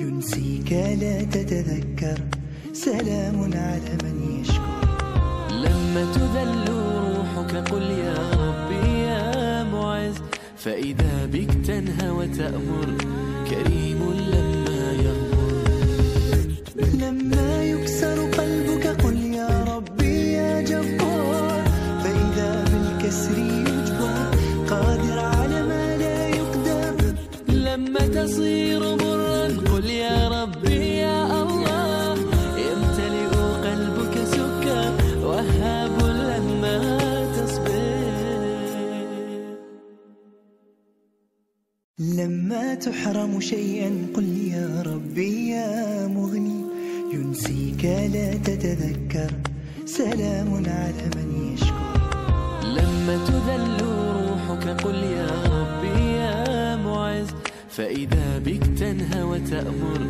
ينسيك لا تتذكر سلام على من يشكر. لما تذل روحك قل يا ربي يا معز، فإذا بك تنهى وتأمر كريم لما يغمر. لما يكسر قلبك قل يا ربي يا جبار، فإذا بالكسر يجبر قادر على ما لا يقدر. لما تصير مرا قل يا ربي يا الله، يمتلئ قلبك سكر وهاب لما تصبر. لما تحرم شيئا قل يا ربي يا مغني، ينسيك لا تتذكر سلام على من يشكر. لما تذل روحك قل يا ربي يا معز، فإذا بك تنهى وتأمر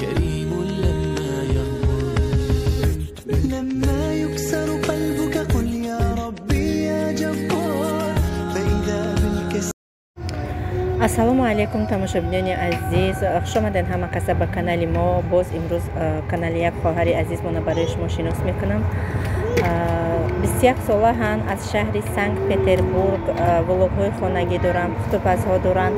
كريم لما يغمر. لما يكسر قلبك قل يا ربي يا جبار، فإذا بالكسر. ассалому алейкум тамошобинони азиз, хуш омадед ҳама каса ба канали мо. боз имрӯз канали як хоҳари азизмона барои шумо шинос мекунам. 21 солаҳан аз шаҳри Санкт Петербург влогҳои хонагӣ дорам, хутубазҳо дорам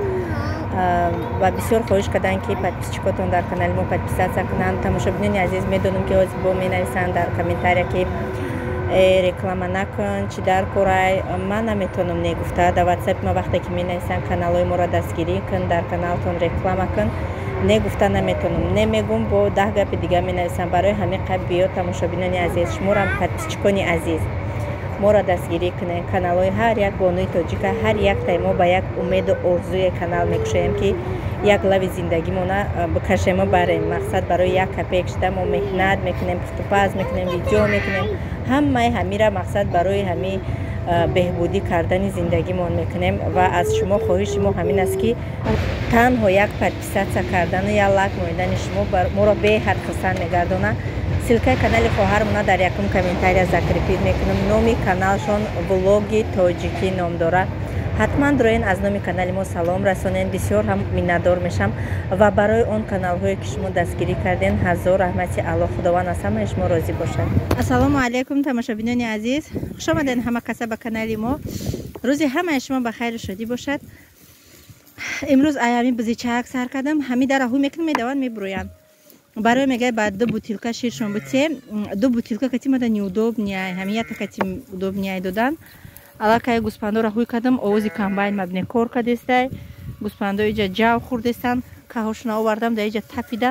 ва бисёр хоҳиш карданд ки подписчикотон дар канали мо подписатсия кунанд. Тамошобинони азиз, медонам ки ҳозир бо менависанд дар комментария ки реклама накун, чи дар курай. ман наметонам негуфта. дар WhatsApp ма вақте ки менависанд каналҳои моро дастгирӣ кун, дар каналтон реклама кун, негуфта наметонам. Немегум, бо 10 гапи дига менависанд. барои ҳамин қаб биё тамошобинони азиз, шуморо подписчикони азиз, моро дастгирӣ кунед. каналҳои ҳар як бонуи тоҷика, ҳар яктаи мо ба як умеду орзуи канал мекушоем ки як лави зиндагимона бикашем ва барем. мақсад барои як копеек шуда мо меҳнат мекунем, пухтупаз мекунем, видео мекунем. ҳамаи ҳамира мақсад барои ҳами беҳбудӣ кардани зиндагимон мекунем. ва аз шумо хоҳиши мо ҳамин аст ки танҳо як подписатсия кардану як лайк моидани шумо моро беҳад хурсанд мегардонад. Силкаи канали хоҳармона дар якум комментария закрепид мекунам. номи каналшон влоги тоҷикӣ ном дорад. ҳатман дуроен аз номи канали мо салом расонед. бисёр ҳам миннатдор мешам ва барои он каналҳое ки шумо дастгирӣ карден ҳазор раҳмати аллоҳ. худованд аз ҳамаи шумо розӣ бошад. ассалому алейкум тамошобинони азиз, хуш омадед ҳама каса ба канали мо. рӯзи ҳамаи шумо ба хайру шодӣ бошад. имрӯз аями бузичаак сар кардам. ҳами дараҳу мекунам, медаванд мебуроянд. барои мегӯяд ба 2 бутилка ширшон бутсе. 2 бутилка кати мада неудобняй, ҳамията кати удобняй додан. аллакай гӯспандо раҳӯй кардам, овози комбайн мабне кор кардестай. гӯспандо иҷа ҷав хурдестан, каҳошона овардам да иҷа тапида.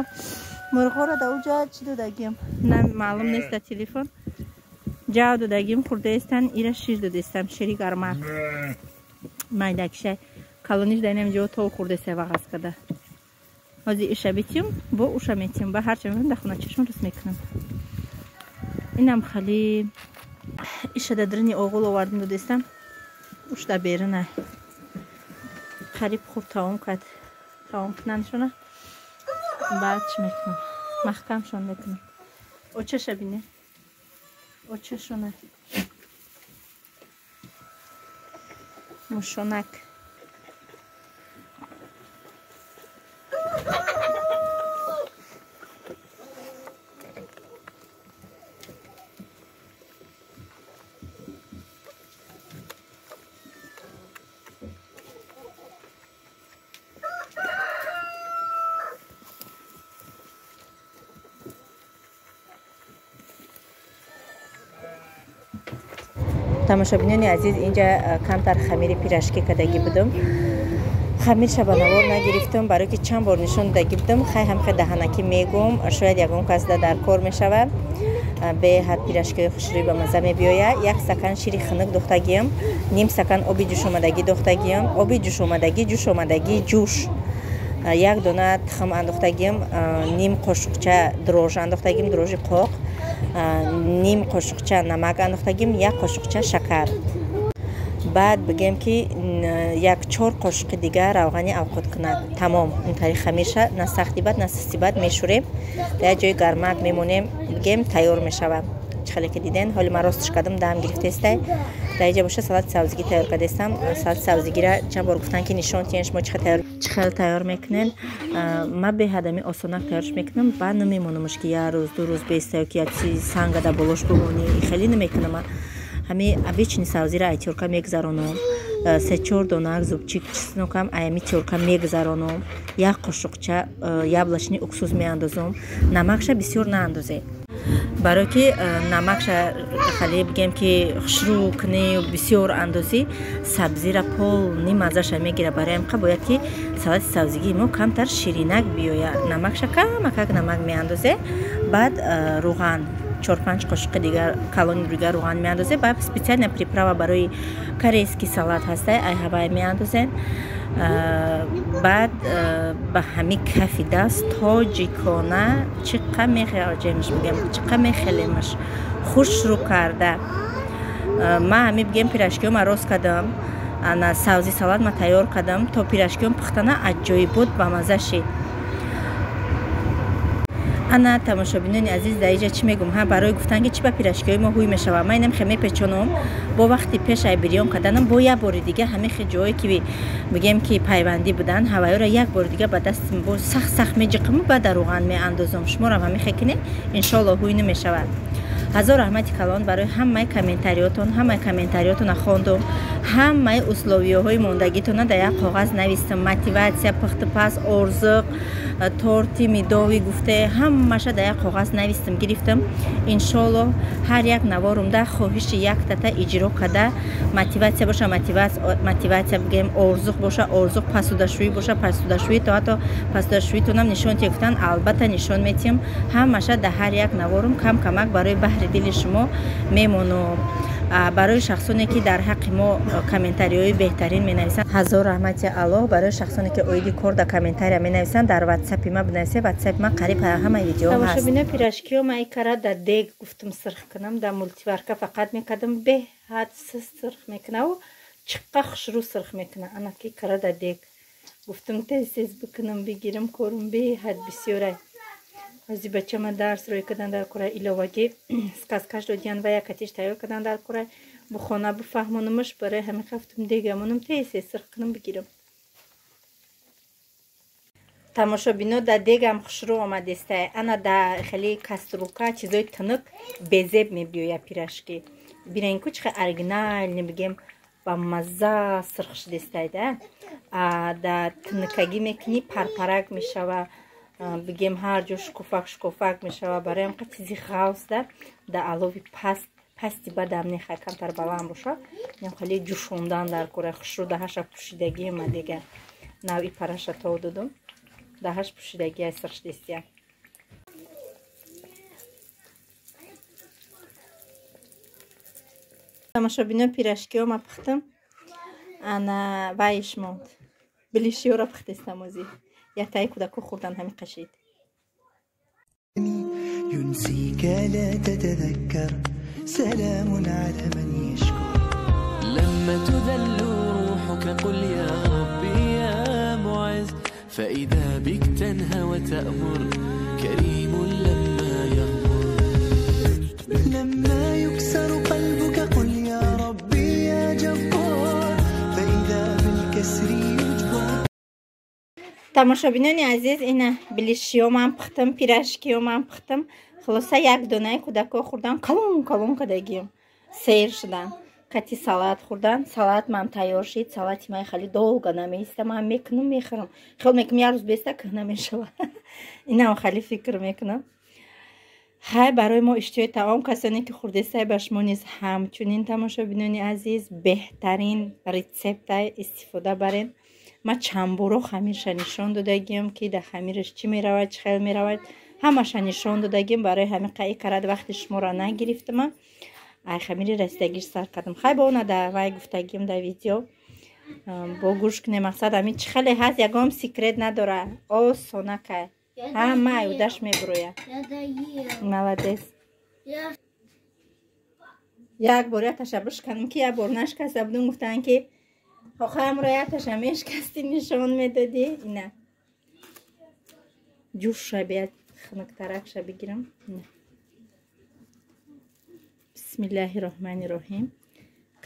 мурғҳоро да уҷа чӣ додагим на маълум нест. да телефон ҷав додагим хурдестан. ира шир додестам, шири гармак майдакишай калониш да инам ҷо тол хурдестай вағаз када. ҳозир иша битим бо уша метим ба ҳарча мебарам да хона чашмон рӯз мекунам. инам хали иша да дирни оғул овардим додестам. уш да берунай қариб хуб таом кад. таом кунаншона баъд чӣ мекунам, маҳкамшон мекунам. очаша бине, очашона мушонак. тамошобинони азиз, инҷа камтар хамири пирашкӣ кардагӣ будам. хамир шабанавор нагирифтам, барои ки чанд бор нишон додагӣ будам. хай ҳамхе даҳанакӣ мегум, шояд ягон кас дар кор мешавад. беҳад пирашкии хушрӯй ба мазза мебиёяд. 1 стакан шири хунук дохтагиам, ним стакан оби ҷӯшомадагӣ дохтагиам, оби ҷӯшомадагӣ ҷӯш, 1 дона тухм андохтагиам, ним қошуқча дрож андохтагиам, дрожи қоқ, ним қошуқча намак андохтагим, 1 қошуқча шакар. баъд бигем ки 1-4 қошуқи дига равғани авқоткунак. Тамом. Интари хамирша на сахти бад на сусти бад мешурем. Дар ҷои гармак мемонем, бигем тайёр мешавад. Чхале ки диден, ҳоли ман ростиш кардам даам гирифтестай. در اینجا باشه سالاد سبزی تیار کرده استم. سالاد سبزی را چند بار گفتن که نشون تینش ما چخیل تیار میکنن. ما به هدمی آسانک تیارش میکنم. بعد نمیمونمش که یه روز دو روز بیسته که چی سنگ دا بلوش بمونی خیلی نمیکنم. همه обычный سبزی را تیار میگذارونم. 3-4 دونه زوبچیک چسنوکم ایمی تیار میگذارونم. یک قاشقچه яблочный уксус میاندازم. نمکش بسیار ناندازه. برای که نمکش خیلی بگم که خشرو کنی و بسیار اندازی سبزی را پول نیم ازش میگیره. برای همین باید که سالاد سبزی ما کمتر شیرینک بیاید. نمکش کم نمک میاندازه. بعد روغن 4-5 قاشق دیگر کالون دیگر روغن میاندازه. بعد специально приправа برای корейский салат هسته ای هوای میاندازن. بعد به همین کافی دست تاجیکانه چقدر میخواهمش بگم چقدر میخواهمش خوش رو کرده. ما همین بگم پیراشکیوم راست کردم. انا سبزی سالاد ما تیار کردم تا پیراشکیوم پختنه عجیب بود با مزه شد. انا تماشابینان عزیز در اینجا چی میگم ها برای گفتن که چی با پیراشکی ما هوی میشه. من اینم خیلی پیچونم با وقتی پیش ای بریام کردنم با یه بار دیگه همه خیلی جایی که میگم که پیوندی بودن هوایی را یک بار دیگه با دست با سخت میجقم و بعد روغن میاندازم. شما را همه خیلی ان شاء الله هوی نمیشه. هزار رحمت کلان برای همه کامنتاریاتون خواندم. همه اسلوبی‌های موندگیتون در یک کاغذ نوشتم. موتیواسیا پخت پس ارزق تورتی میدوی گفته همه‌ش در یک کاغذ نوشتم گرفتم. ان شاء الله هر یک نوارم در خواهش یک تا اجرا کرده. موتیواسیا باشه موتیواسیا بگم ارزق باشه ارزق پسودشویی باشه پسودشویی تا حتی پسودشوییتون هم نشون گرفتن. البته نشون میتیم همه‌ش در هر یک نوارم کم کمک برای بهره دل شما میمونم. برای شخصانی که در حق ما کامنتاری‌های بهترین می‌نویسن هزار رحمت الله. برای شخصانی که اویدی کور در کامنتاری می‌نویسن در واتساپ ما بنویسه. واتساپ ما قریب همه ویدیو هست. تماشابین پیراشکی ما کارا در دیگ گفتم سرخ کنم در مولتیورکا فقط می‌کردم به حد سرخ میکنه و چقدر خوشرو سرخ میکنه. انا کی کارا در دیگ گفتم تست بکنم بگیرم کورم به حد بسیاره. از بچه ما درس روی کردن در کره ایلاوگی سکازکاش دادیان و یک کتیش تیار کردن در کره بخونه بفهمونمش برای همین خفتم دیگه منم تیسه سرخ کنم بگیرم. تماشابینو در دیگم خوشرو آمده است. انا در خیلی کستروکا چیزای تنک بزب میبیوید پیراشکی. بیرین کوچ خیلی ارگنال نمیگم با مزه سرخ شده است. در تنکگی میکنی پرپرک میشود. بگیم هر جو شکوفک میشه. برای اینکه چیزی خاص در علاوه پستی بدم نخواهد کمتر بالام باشه. نیم خیلی جوشوندن در کره خوشرو دهش پوشیدگی ما دیگه نوعی پرش تا دادم دهش پوشیدگی سرخ دستیه. تماشابینو پیراشکی ما پختم. انا وایش موند بلیشی را پختستم ازی. یا تای کودکو خوردن همین قشید. ينسيك لا تتذكر سلام على من يشكر. لما تذل روحك قل يا ربي يا معز فإذا بك تنهى وتأمر كريم لما يغمر. لما يكسر قلبك قل يا ربي يا جبار فإذا بالكسر يجبر. تماشابینان عزیز اینه بلیشیوم هم پختم پیراشکیوم هم پختم. خلاصه یک دونه کودکو خوردن کلون کدگیم سیر شدن. کتی سالاد خوردن سالاد من تیار شد. سالاد من خیلی دولگا نمیسته. من میکنم میخورم خیلی میکنم یه روز بیسته که نمیشه. اینا خیلی فکر میکنم. های برای ما اشتیای تمام کسانی که خورده سای باش ما نیز همچنین تماشابینان عزیز بهترین ریسپت استفاده برین. ما چند بارو خمیرش نشان دادگیم که در خمیرش چی میرود چه خیلی میرود همش نشان دادگیم. برای همین قایی کرد وقتی شما را نگرفتم من ای خمیر رستگیش سر کردم. خیلی با اون در وای گفتگیم در ویدیو با گوش کنه. مقصد همین چه خیلی هست یکم سیکرت نداره. او سونکه همه ایودش میبرویه. ملادس یک باری تشبش کردم که یک بار نشکسته بودم. گفتن که آخه امرایتش همیش کستی نشان میدادی. اینه جوش را بیاد خنکترکش بگیرم. نه. بسم الله الرحمن الرحیم.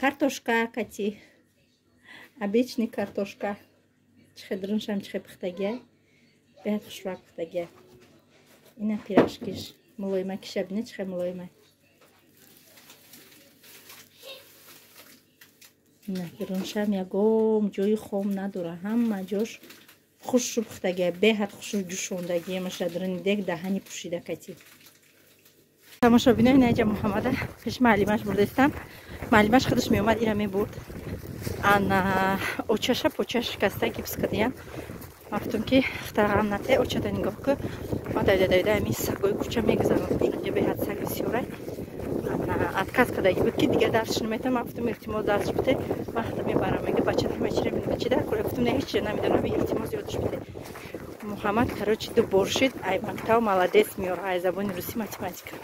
картошка кати. Обычный картошка. Чхедруншам чхе пхтаге. Бехат хушрак пхтаге. Ина пирашкиш. Мулойма кишабне чхе мулойма. Ина пируншам ягом ҷойи хом надора. Ҳама ҷош хушру пхтаге. Бехат хушру ҷушондаги. Машадрини дег даҳани пушида кати. Тамошобинои Наҷа Муҳаммада пеш маълимаш бурдастам. Маълимаш худаш меомад ира мебурд. Ана очаша почаш шикаста гипс кардиям. Мафтум ки хтарам нате очада нигоҳ ку. Ма дайда ми сагои куча мегзарам. Шунҷа беҳад саг бисёрай. Ана отказ кардаги буд ки дигар дарсш наметам. Мафтум илтимос дарсш биде. Вақта мебарам мега бачада мечира бин бачида кура гуфтум не ҳеҷ чиз намедонам илтимос ёдаш биде. Муҳаммад короче ду боршид ай мактаб молодец меёра ай забони русӣ математика.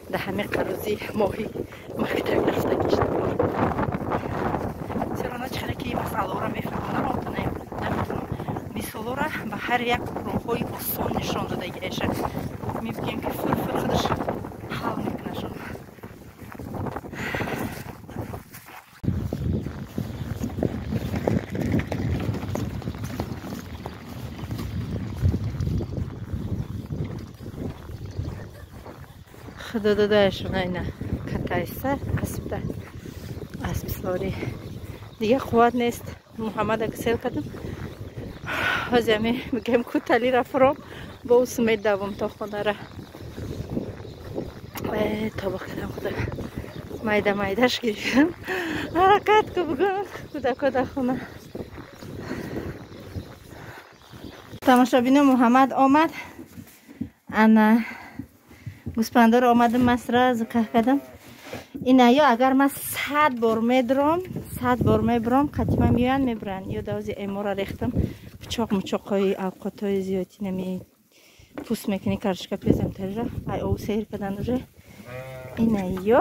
Да ҳаме қарози моҳи мактаб рафта гишта. Серона чхара ки масъалаҳоро мефаҳмонам ото наметавонам мисолҳоро ба ҳар як роҳҳои осон нишон додагӣ эша мебигем ки фур худаш ҳал мекунашон. Худо додаашон айна катайса аспда асписвори дига қувват нест. Муҳаммада гусел кардам. ҳозами мегӯям кутали рафром бо усмед давом то хонара. Тобо кардам худо майда майдаш гирифтам. ҳаракат ку бугам кудако дар хона. Тамошобино Муҳаммад омад. Ана гӯспандор омадам ман сразу каҳ кардам. Ина ё агар ман 100 бор мебурам қатима меоянд мебуранд ё давзи эмора рехтам пичоқ мучоқҳои авқотҳои зиёди нами пӯст мекунӣ картошка пезам тарира ай ову сеҳр кардан уже. Ина ё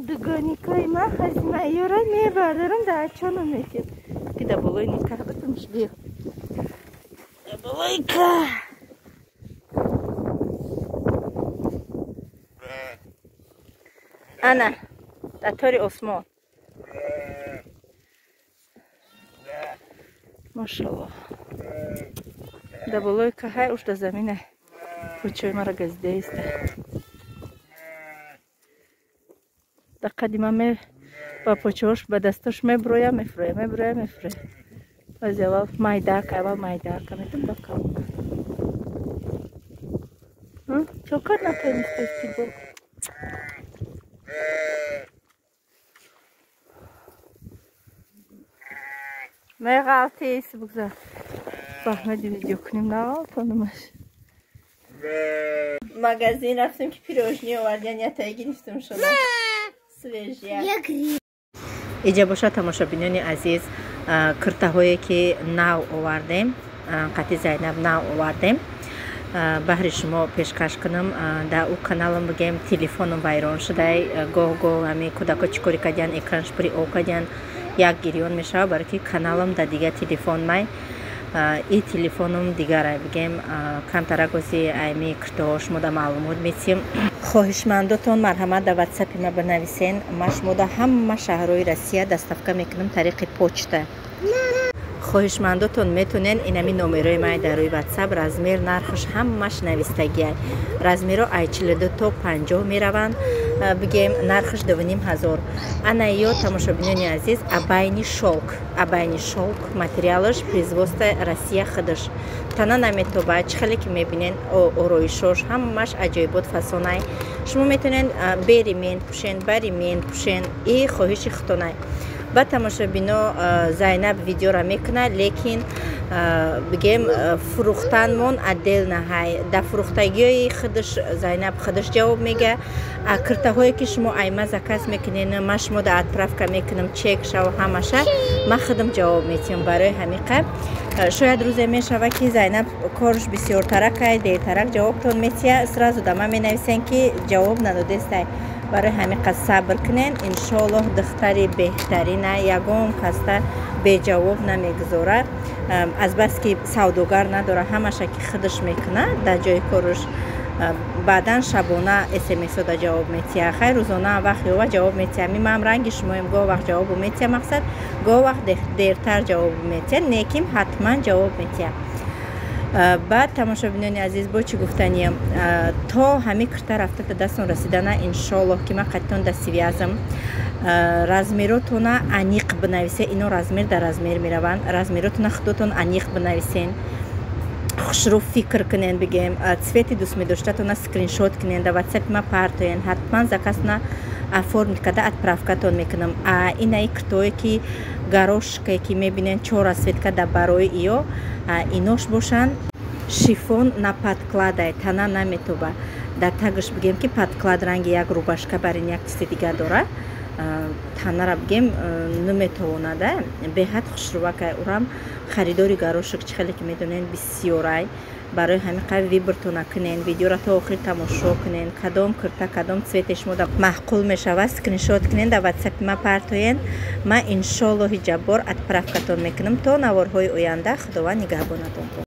дугоникои ман ҳазима ёра мебардорам дар чоно мекунам ки да болои никаҳ битумш биё да болои каҳ. Ана дар тори осмон машаллоҳ да болои каҳай уж да замина почои мара газидаиста да қадима ме ба почоаш ба дасташ меброя мефроя баъзи аввал майдака метам ба калон чокар натонисти бо меғалтиси бугзар баҳмади видео куним нағалтонамаш. Магазин рафтем ки пирожни овардиан ятае гирифтам шуна свежия. Иҷа боша тамошобинони азиз киртаҳое ки нав овардем қати Зайнаб нав овардем баҳри шумо пешкаш кунам. дар ӯ каналам бигем телефонам вайрон шудай гоҳ-гоҳ ҳами кӯдако чӣ коре кардиан экранш пури об кардиан як гирён мешава барои ки каналам дар дигар телефон май и телефонам дигарай бигем камтара гӯзи айми киртаҳо шумо дар маълумот метиҳем. хоҳишмандотон марҳамат дар ватсапи ма бинависен. ман шумо дар ҳама шаҳрҳои Россия доставка мекунам тариқи почта. хоҳишмандотон метонен инами номерои май дар рӯи ватсап размер нархаш ҳамаш навистагиай. размеро ай 42 то 50 мераванд бигем нархаш 2500. ана ё тамошобинони азиз абайни шолк материалаш производство Россия худаш тана наметоба чихеле ки мебинен ороишош ҳамаш аҷоибот фасонай шумо метонен бери мен пушен бари мен пушен и хоҳиши хутонай. ба тамошобино Зайнаб видеора мекуна лекин бигем фурӯхтанмон отдельно ҳай да фурӯхтагиҳои худаш Зайнаб худаш ҷавоб мега киртаҳое ки шумо айма заказ мекунен ман шумо да отправка мекунам чек шава ҳамаша ман худам ҷавоб метиҳам. барои ҳамиқа шояд рӯзе мешава ки Зайнаб корш бисёртарак ай дертарак ҷавобтон метиҳа сразу да ман менависен ки ҷавоб надодестай. барои ҳамиқа сабр кунен иншоаллоҳ духтари беҳтарина ягон каста беҷавоб намегузора азбаски савдогар надора ҳамаша ки худаш мекуна дар ҷои кораш баъдан шабона смс-ода ҷавоб метиҳа, хай рӯзона вақт ёва ҷавоб метиҳа, мимам ранги шумоем, гоҳ вақт ҷавобу метиҳа мақсад, гоҳ вақт дертар ҷавобу метиҳа, неким ҳатман ҷавоб метиҳа. баъд тамошобинони азиз бо чӣ гуфтаниям, то ҳамин кирта рафта та дастон расидана иншоаллоҳ ки ман қадтон дасти вязам размеротона аниқ бинависе, ино размер дар размер мераванд, размеротона худотон аниқ бинависен, хушрӯ фикр кунен, бигем цвети дӯст медоштатона скриншот кунен, дар ватсапи ма партоен, ҳатман закасна оформит карда отправкатон мекунам. Инаи киртое ки горошкае ки мебинен 4 расветка дар барои иё инош бошанд шифон на подкладай, тана наметоба. Дар тагш бигем ки подклад ранги як рубашка барин як чизи дигар дора, танара бигем наметавонада беҳад хушрӯвакай. Урам харидори горошек чӣ хеле ки медонен бисёрай, барои ҳамин қави вибртона кунен, видеора то охир тамошо кунен, кадом кирта кадом цвете шумода маҳқул мешавад скриншот кунен, дар ватсапи ма партоен, ман иншоаллоҳи ҷаббор отправкатон мекунам. То наворҳои оянда худованд нигаҳбонатон.